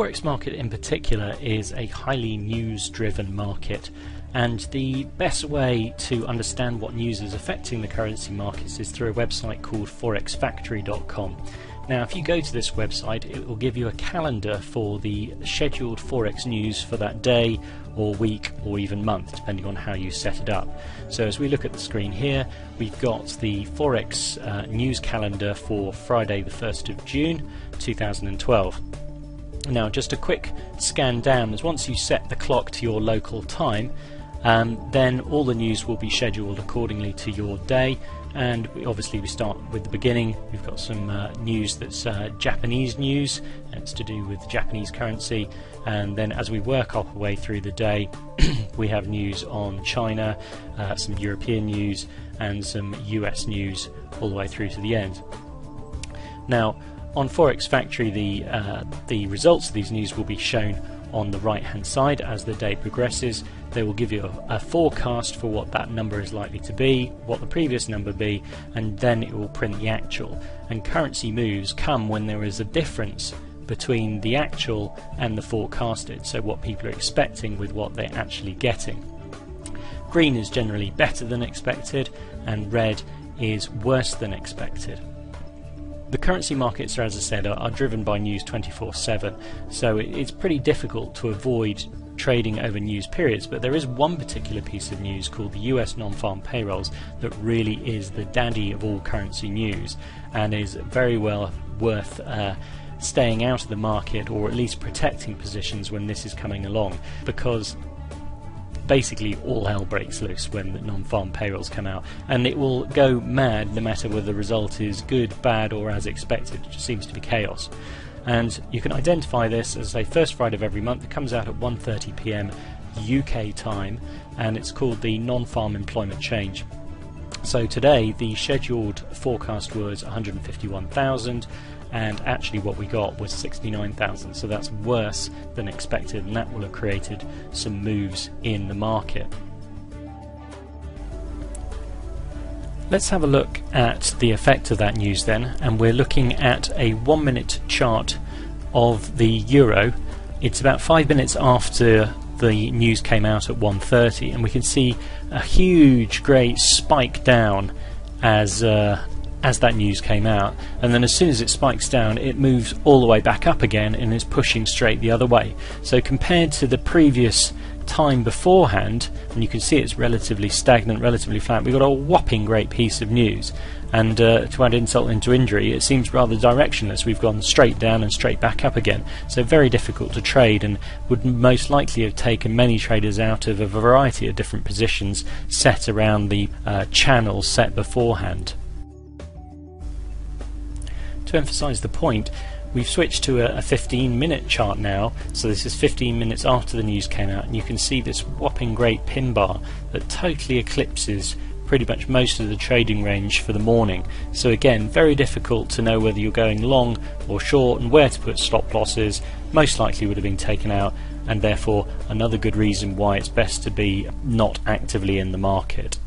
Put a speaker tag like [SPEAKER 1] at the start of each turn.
[SPEAKER 1] Forex market in particular is a highly news-driven market, and the best way to understand what news is affecting the currency markets is through a website called forexfactory.com. Now, if you go to this website, it will give you a calendar for the scheduled Forex news for that day or week or even month, depending on how you set it up. So as we look at the screen here, we've got the Forex news calendar for Friday the 1st of June 2012. Now, just a quick scan down, as once you set the clock to your local time, then all the news will be scheduled accordingly to your day. And obviously we start with the beginning. We've got some news that's Japanese news, and it's to do with Japanese currency. And then as we work our way through the day, we have news on China, some European news, and some US news all the way through to the end. Now, on Forex Factory, the results of these news will be shown on the right hand side as the day progresses. They will give you a forecast for what that number is likely to be, what the previous number be, and then it will print the actual. And currency moves come when there is a difference between the actual and the forecasted, so what people are expecting with what they're actually getting. Green is generally better than expected, and red is worse than expected. The currency markets, as I said, are driven by news 24/7, so it's pretty difficult to avoid trading over news periods, but there is one particular piece of news called the US non-farm payrolls that really is the daddy of all currency news, and is very well worth staying out of the market, or at least protecting positions when this is coming along, because basically all hell breaks loose when the non-farm payrolls come out, and it will go mad no matter whether the result is good, bad, or as expected. It just seems to be chaos. And you can identify this as, say, first Friday of every month. It comes out at 1:30 p.m. UK time, and it's called the non-farm employment change. So today the scheduled forecast was 151,000, and actually what we got was 69,000, so that's worse than expected, and that will have created some moves in the market. Let's have a look at the effect of that news then, and we're looking at a 1 minute chart of the euro. It's about 5 minutes after the news came out at 1:30, and we can see a huge great spike down as that news came out, and then as soon as it spikes down it moves all the way back up again and is pushing straight the other way. So compared to the previous time beforehand, and you can see it's relatively stagnant, relatively flat, we've got a whopping great piece of news, and to add insult into injury, it seems rather directionless. We've gone straight down and straight back up again, so very difficult to trade, and would most likely have taken many traders out of a variety of different positions set around the channels set beforehand. To emphasize the point, we've switched to a 15-minute chart now, so this is 15 minutes after the news came out, and you can see this whopping great pin bar that totally eclipses pretty much most of the trading range for the morning. So again, very difficult to know whether you're going long or short, and where to put stop losses. Most likely would have been taken out, and therefore another good reason why it's best to be not actively in the market.